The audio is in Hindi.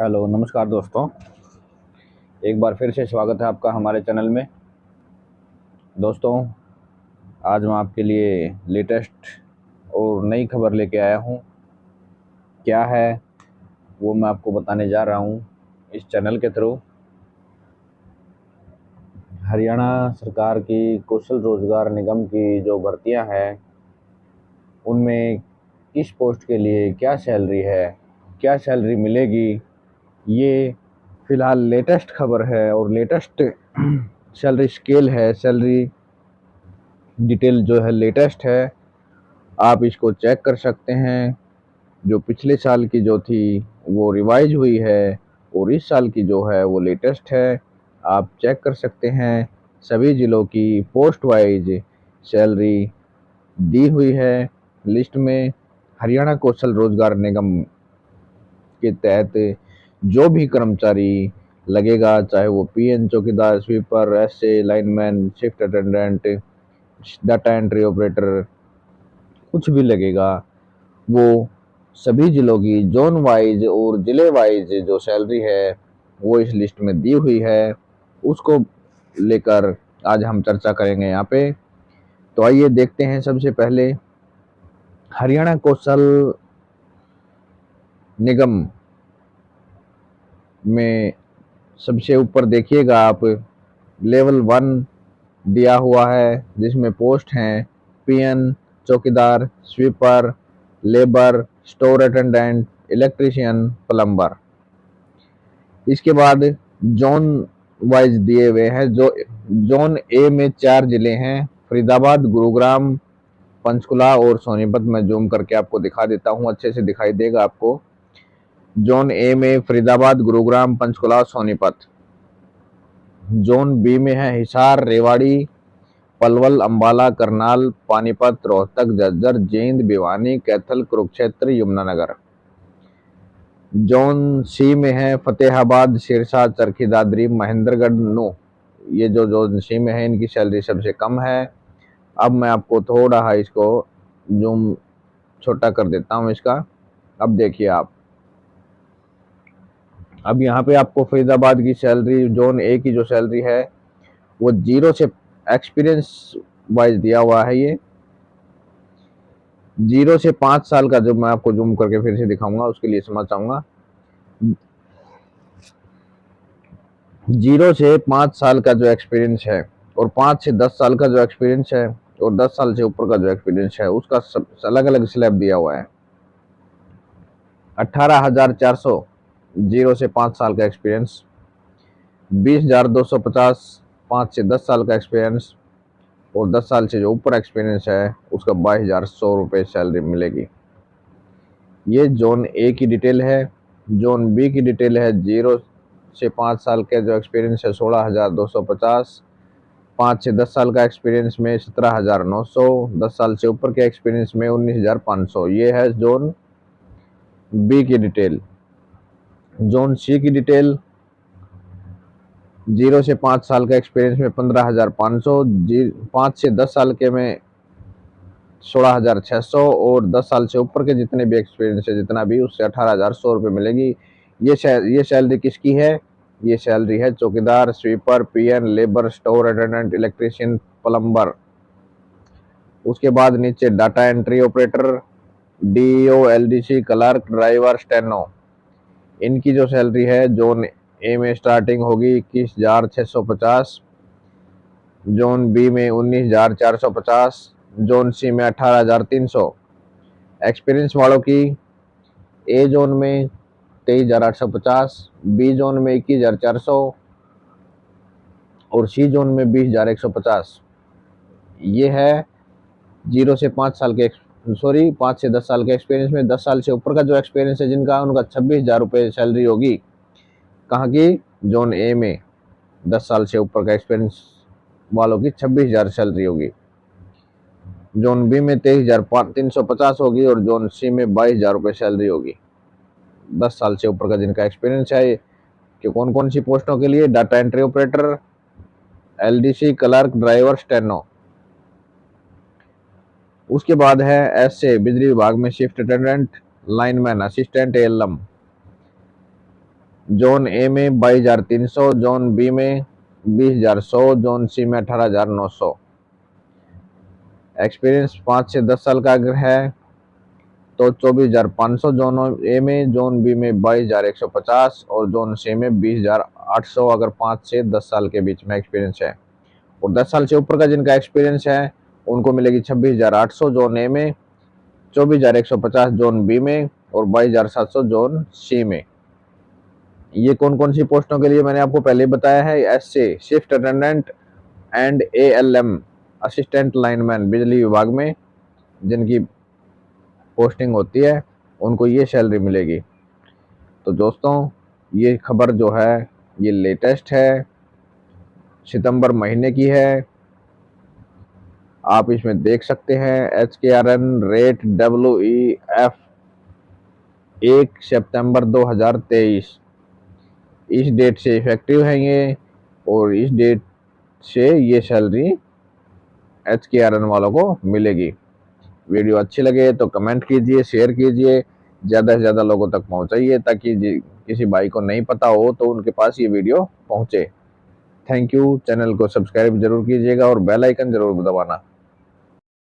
हेलो, नमस्कार दोस्तों। एक बार फिर से स्वागत है आपका हमारे चैनल में। दोस्तों, आज मैं आपके लिए लेटेस्ट और नई खबर लेके आया हूँ। क्या है वो मैं आपको बताने जा रहा हूँ इस चैनल के थ्रू। हरियाणा सरकार की कौशल रोजगार निगम की जो भर्तियाँ हैं, उनमें किस पोस्ट के लिए क्या सैलरी है, क्या सैलरी मिलेगी, ये फ़िलहाल लेटेस्ट खबर है और लेटेस्ट सैलरी स्केल है। सैलरी डिटेल जो है लेटेस्ट है, आप इसको चेक कर सकते हैं। जो पिछले साल की जो थी वो रिवाइज हुई है और इस साल की जो है वो लेटेस्ट है। आप चेक कर सकते हैं। सभी ज़िलों की पोस्ट वाइज सैलरी दी हुई है लिस्ट में। हरियाणा कौशल रोजगार निगम के तहत जो भी कर्मचारी लगेगा, चाहे वो पीएन, चौकीदार, sweeper, SA, lineman, shift attendant, data entry operator, कुछ भी लगेगा, वो सभी जिलों की जोन वाइज और जिले वाइज जो सैलरी है वो इस लिस्ट में दी हुई है। उसको लेकर आज हम चर्चा करेंगे यहाँ पे। तो आइए देखते हैं। सबसे पहले हरियाणा कौशल निगम में सबसे ऊपर देखिएगा आप, लेवल 1 दिया हुआ है जिसमें पोस्ट हैं पीएन, चौकीदार, sweeper, labour, store attendant, electrician, plumber. इसके बाद जोन वाइज दिए हुए हैं। जो जोन ए में 4 जिले हैं, फरीदाबाद, गुरुग्राम, पंचकुला और सोनीपत। मैं जूम करके आपको दिखा देता हूँ, अच्छे से दिखाई देगा आपको। जोन ए में फरीदाबाद, गुरुग्राम, पंचकुला, सोनीपत। जोन बी में है हिसार, रेवाड़ी, पलवल, अंबाला, करनाल, पानीपत, रोहतक, झज्जर, जींद, भिवानी, कैथल, कुरुक्षेत्र, यमुनानगर। जोन सी में है फतेहाबाद, सिरसा, चरखी दादरी, महेंद्रगढ़, नू। ये जो जोन सी में है इनकी सैलरी सबसे कम है। अब मैं आपको थोड़ा इसको जूम छोटा कर देता हूँ इसका। अब देखिए आप, अब यहाँ पे आपको फरीदाबाद की सैलरी, जोन ए की जो सैलरी है वो 0 से एक्सपीरियंस वाइज दिया हुआ है। ये 0 से 5 साल का, जो मैं आपको जूम करके फिर से दिखाऊंगा उसके लिए समझ चाहूंगा। 0 से 5 साल का जो एक्सपीरियंस है और 5 से 10 साल का जो एक्सपीरियंस है और 10 साल से ऊपर का जो एक्सपीरियंस है उसका सब अलग अलग स्लैब दिया हुआ है। 18,400 0 से 5 साल का एक्सपीरियंस, 20,250 5 से 10 साल का एक्सपीरियंस, और 10 साल से जो ऊपर एक्सपीरियंस है उसका 22,100 रुपये सैलरी मिलेगी। ये जोन ए की डिटेल है। जोन बी की डिटेल है, 0 से 5 साल के जो एक्सपीरियंस है 16,250, 5 से 10 साल का एक्सपीरियंस में 17,900, 10 साल से ऊपर के एक्सपीरियंस में 19,500। ये है जोन बी की डिटेल। जोन सी की डिटेल, 0 से 5 साल का एक्सपीरियंस में 15,500, 5 से 10 साल के में 16,600, और 10 साल से ऊपर के जितने भी एक्सपीरियंस है जितना भी, उससे 18,100 रुपये मिलेगी। ये सैलरी किसकी है? ये सैलरी है चौकीदार, sweeper, PN, labour, store attendant, electrician, plumber. उसके बाद नीचे data entry operator, DEO, LDC, clerk, driver, steno. इनकी जो सैलरी है जोन ए में स्टार्टिंग होगी 21,650, जोन बी में 19,450, जोन सी में 18,300। एक्सपीरियंस वालों की ए जोन में 23,850, बी जोन में 21,400 और सी जोन में 20,150। ये है 0 से 5 साल के 5 से 10 साल के एक्सपीरियंस में। 10 साल से ऊपर का जो एक्सपीरियंस है जिनका, उनका 26,000 रुपये सैलरी होगी। कहाँ की? जोन ए में 10 साल से ऊपर का एक्सपीरियंस वालों की 26,000 सैलरी होगी। जोन बी में 23,350 होगी और जोन सी में 22,000 रुपये सैलरी होगी। 10 साल से ऊपर का जिनका एक्सपीरियंस है। कि कौन कौन सी पोस्टों के लिए? Data entry operator, LDC, clerk, driver, steno. उसके बाद है एसए, बिजली विभाग में shift attendant, lineman, assistant, ALM. Zone A में 22,300, जोन बी में 20,100, जोन सी में 18,900। एक्सपीरियंस 5 से 10 साल का अगर है तो 24,500 जोन ए में, जोन बी में 22,150 और जोन सी में 20,800 अगर 5 से 10 साल के बीच में एक्सपीरियंस है। और 10 साल से ऊपर का जिनका एक्सपीरियंस है उनको मिलेगी 26,800 जोन ए में, 24,150 जोन बी में और 22,700 जोन सी में। ये कौन कौन सी पोस्टों के लिए मैंने आपको पहले बताया है। SA shift attendant and ALM assistant lineman बिजली विभाग में जिनकी पोस्टिंग होती है उनको ये सैलरी मिलेगी। तो दोस्तों ये खबर जो है ये लेटेस्ट है, सितंबर महीने की है। आप इसमें देख सकते हैं HKRN रेट WEF 1 सितंबर 2023 इस डेट से इफेक्टिव है ये, और इस डेट से ये सैलरी HKRN वालों को मिलेगी। वीडियो अच्छी लगे तो कमेंट कीजिए, शेयर कीजिए, ज़्यादा से ज़्यादा लोगों तक पहुंचाइए ताकि किसी भाई को नहीं पता हो तो उनके पास ये वीडियो पहुंचे। Thank you. चैनल को सब्सक्राइब जरूर कीजिएगा और बेल आइकन जरूर दबाना।